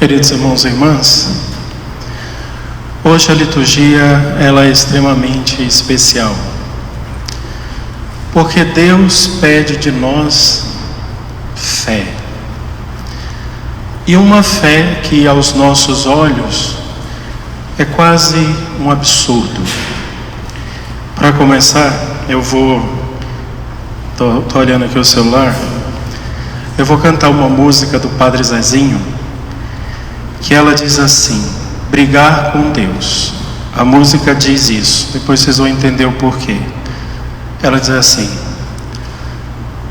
Queridos irmãos e irmãs, hoje a liturgia ela é extremamente especial, porque Deus pede de nós fé, e uma fé que aos nossos olhos é quase um absurdo. Para começar, tô olhando aqui o celular, eu vou cantar uma música do Padre Zezinho, que ela diz assim: brigar com Deus. A música diz isso, depois vocês vão entender o porquê. Ela diz assim: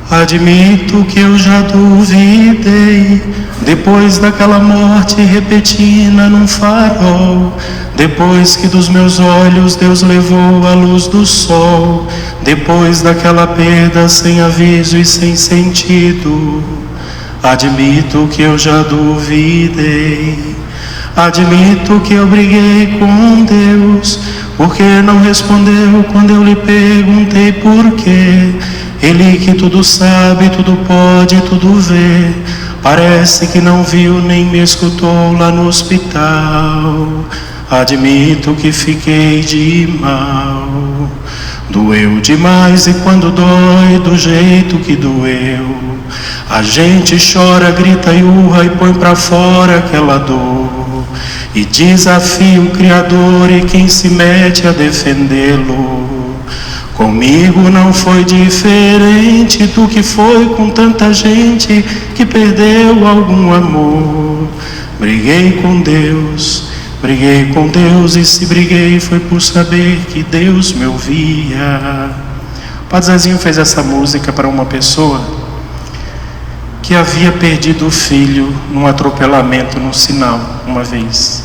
admito que eu já duvidei, depois daquela morte repentina num farol, depois que dos meus olhos Deus levou a luz do sol, depois daquela perda sem aviso e sem sentido. Admito que eu já duvidei, admito que eu briguei com Deus, porque não respondeu quando eu lhe perguntei por quê. Ele que tudo sabe, tudo pode, tudo vê, parece que não viu nem me escutou lá no hospital. Admito que fiquei de mal, doeu demais, e quando dói do jeito que doeu, a gente chora, grita e urra e põe pra fora aquela dor, e desafia o Criador e quem se mete a defendê-lo. Comigo não foi diferente do que foi com tanta gente que perdeu algum amor. Briguei com Deus, e se briguei foi por saber que Deus me ouvia. O Padre Zezinho fez essa música para uma pessoa que havia perdido o filho num atropelamento no sinal uma vez.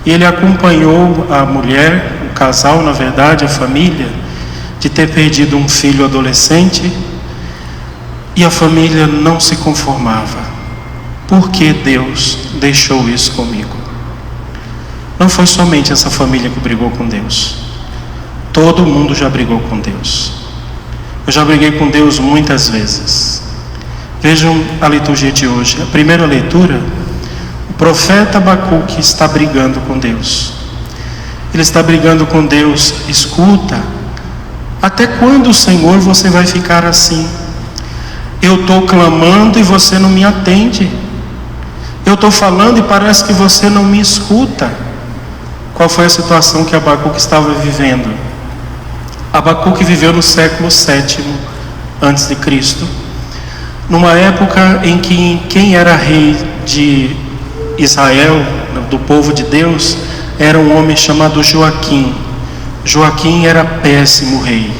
E ele acompanhou a mulher, o casal, na verdade, a família, de ter perdido um filho adolescente, e a família não se conformava. Por que Deus deixou isso comigo? Não foi somente essa família que brigou com Deus. Todo mundo já brigou com Deus. Eu já briguei com Deus muitas vezes. Vejam a liturgia de hoje. A primeira leitura, o profeta Abacuque está brigando com Deus. Ele está brigando com Deus. Escuta, até quando, Senhor, você vai ficar assim? Eu estou clamando e você não me atende. Eu estou falando e parece que você não me escuta. Qual foi a situação que Abacuque estava vivendo? Abacuque viveu no século VII antes de Cristo, numa época em que quem era rei de Israel, do povo de Deus, era um homem chamado Joaquim. Joaquim era péssimo rei.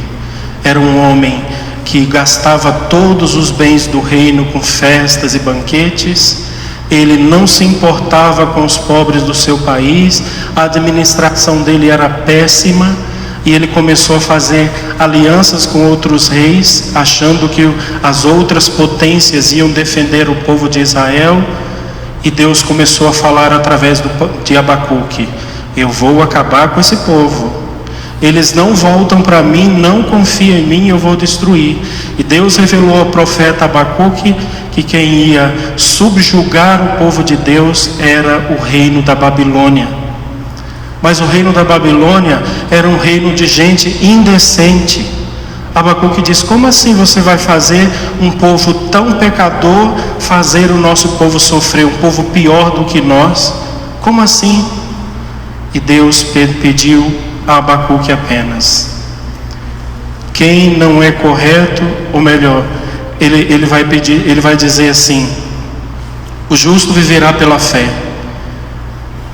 Era um homem que gastava todos os bens do reino com festas e banquetes. Ele não se importava com os pobres do seu país. A administração dele era péssima, e ele começou a fazer alianças com outros reis, achando que as outras potências iam defender o povo de Israel. E Deus começou a falar através de Abacuque: eu vou acabar com esse povo. Eles não voltam para mim, não confiam em mim, eu vou destruir. E Deus revelou ao profeta Abacuque que quem ia subjugar o povo de Deus era o reino da Babilônia. Mas o reino da Babilônia era um reino de gente indecente. Abacuque diz: como assim você vai fazer um povo tão pecador fazer o nosso povo sofrer, um povo pior do que nós? Como assim? E Deus pediu a Abacuque apenas: quem não é correto, ou melhor, ele vai dizer assim: o justo viverá pela fé.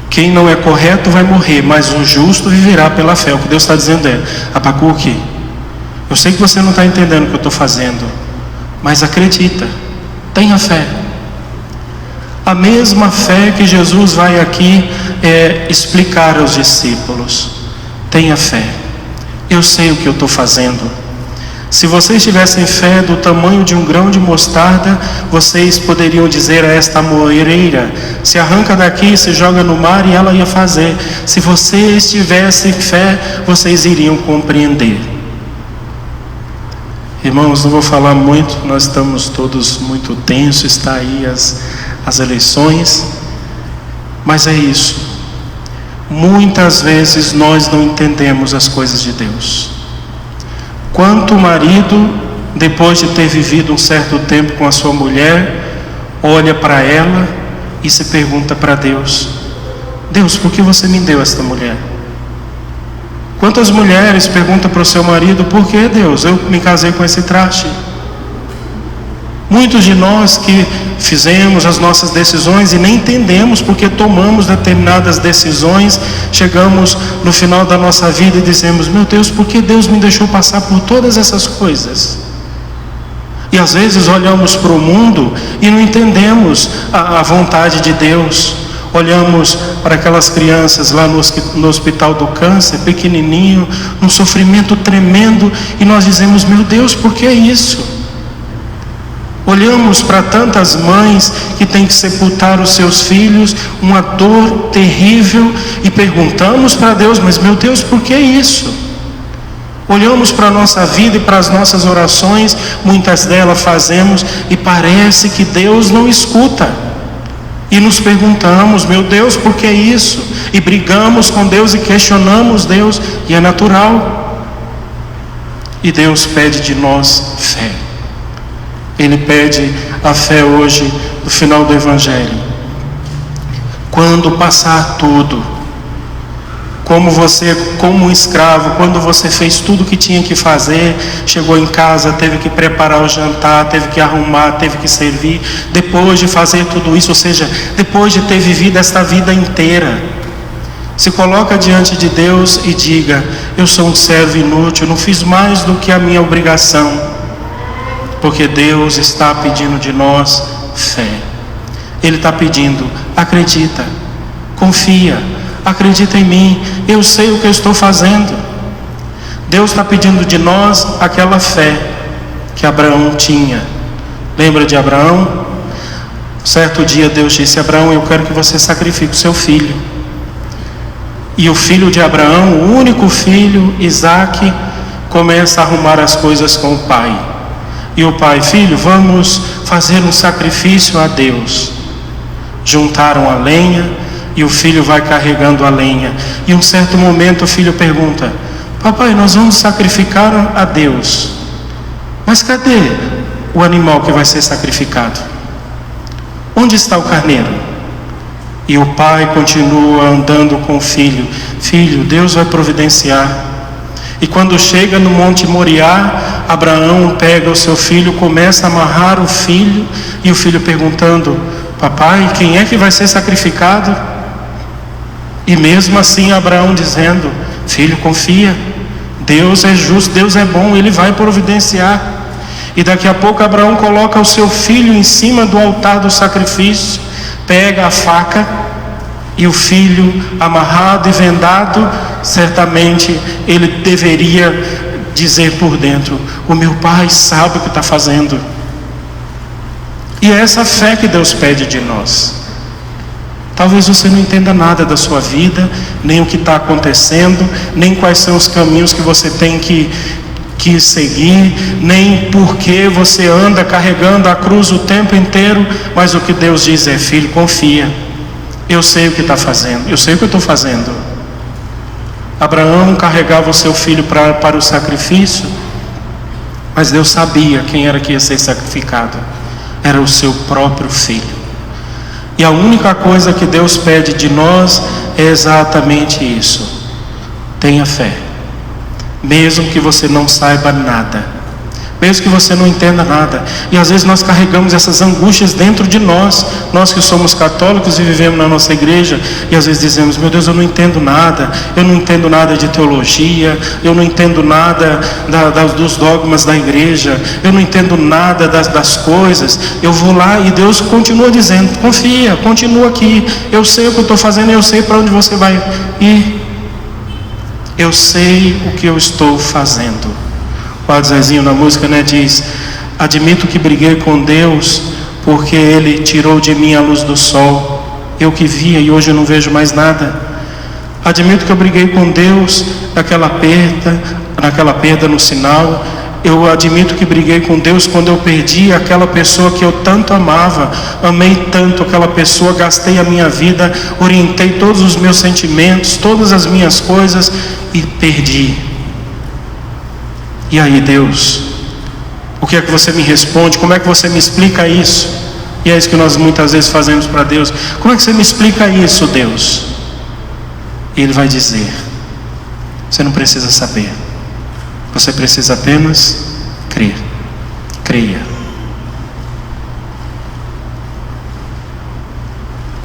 Quem não é correto vai morrer, mas o justo viverá pela fé. O que Deus está dizendo é: Abacuque, eu sei que você não está entendendo o que eu estou fazendo, mas acredita, tenha fé. A mesma fé que Jesus vai aqui explicar aos discípulos. Tenha fé, eu sei o que eu estou fazendo. Se vocês tivessem fé do tamanho de um grão de mostarda, vocês poderiam dizer a esta amoreira: se arranca daqui e se joga no mar, e ela ia fazer. Se vocês tivessem fé, vocês iriam compreender. Irmãos, não vou falar muito, nós estamos todos muito tensos, está aí as eleições, Mas é isso. Muitas vezes nós não entendemos as coisas de Deus. Quanto o marido, depois de ter vivido um certo tempo com a sua mulher, olha para ela e se pergunta para Deus: Deus, por que você me deu esta mulher? Quantas mulheres perguntam para o seu marido: por que, Deus, eu me casei com esse traste? Muitos de nós que fizemos as nossas decisões e nem entendemos porque tomamos determinadas decisões, chegamos no final da nossa vida e dizemos: meu Deus, por que Deus me deixou passar por todas essas coisas? E às vezes olhamos para o mundo e não entendemos a vontade de Deus. Olhamos para aquelas crianças lá no hospital do câncer, pequenininho, num sofrimento tremendo, e nós dizemos: meu Deus, por que isso? Olhamos para tantas mães que têm que sepultar os seus filhos, uma dor terrível, e perguntamos para Deus: mas meu Deus, por que isso? Olhamos para a nossa vida e para as nossas orações, muitas delas fazemos, e parece que Deus não escuta. E nos perguntamos: meu Deus, por que isso? E brigamos com Deus e questionamos Deus, e é natural. E Deus pede de nós fé. Ele pede a fé hoje, no final do Evangelho. Quando passar tudo, como um escravo, quando você fez tudo o que tinha que fazer, chegou em casa, teve que preparar o jantar, teve que arrumar, teve que servir, depois de fazer tudo isso, ou seja, depois de ter vivido esta vida inteira, se coloca diante de Deus e diga: eu sou um servo inútil, não fiz mais do que a minha obrigação, porque Deus está pedindo de nós fé. Ele está pedindo: acredita, confia, acredita em mim, eu sei o que eu estou fazendo. Deus está pedindo de nós aquela fé que Abraão tinha. Lembra de Abraão? Certo dia Deus disse: Abraão, eu quero que você sacrifique o seu filho. E o filho de Abraão, o único filho, Isaque, começa a arrumar as coisas com o pai. E o pai: filho, vamos fazer um sacrifício a Deus. Juntaram a lenha, e o filho vai carregando a lenha. E um certo momento o filho pergunta: papai, nós vamos sacrificar a Deus, mas cadê o animal que vai ser sacrificado? Onde está o carneiro? E o pai continua andando com o filho: filho, Deus vai providenciar. E quando chega no Monte Moriá, Abraão pega o seu filho, começa a amarrar o filho, e o filho perguntando: papai, quem é que vai ser sacrificado? E mesmo assim Abraão dizendo: filho, confia, Deus é justo, Deus é bom, Ele vai providenciar. E daqui a pouco Abraão coloca o seu filho em cima do altar do sacrifício, pega a faca, e o filho amarrado e vendado, certamente ele deveria dizer por dentro: o meu pai sabe o que está fazendo. E é essa fé que Deus pede de nós. Talvez você não entenda nada da sua vida, nem o que está acontecendo, nem quais são os caminhos que você tem que seguir, nem por que você anda carregando a cruz o tempo inteiro, mas o que Deus diz é: filho, confia, eu sei o que está fazendo, eu sei o que eu estou fazendo. Abraão carregava o seu filho para o sacrifício, mas Deus sabia quem era que ia ser sacrificado. Era o seu próprio filho. E a única coisa que Deus pede de nós é exatamente isso: tenha fé, mesmo que você não saiba nada, mesmo que você não entenda nada. E às vezes nós carregamos essas angústias dentro de nós, nós que somos católicos e vivemos na nossa igreja, e às vezes dizemos: meu Deus, eu não entendo nada, eu não entendo nada de teologia, eu não entendo nada dos dogmas da igreja, eu não entendo nada das coisas. Eu vou lá e Deus continua dizendo: confia, continua aqui, eu sei o que eu estou fazendo, eu sei para onde você vai ir, eu sei o que eu estou fazendo. O Padre Zezinho na música, diz: admito que briguei com Deus, porque Ele tirou de mim a luz do sol. Eu que via e hoje eu não vejo mais nada. Admito que eu briguei com Deus naquela perda no sinal. eu admito que briguei com Deus quando eu perdi aquela pessoa que eu tanto amava, amei tanto aquela pessoa, gastei a minha vida, orientei todos os meus sentimentos, todas as minhas coisas e perdi. E aí, Deus, o que é que você me responde? Como é que você me explica isso? E é isso que nós muitas vezes fazemos para Deus. Como é que você me explica isso, Deus? E Ele vai dizer: você não precisa saber, você precisa apenas crer. Creia.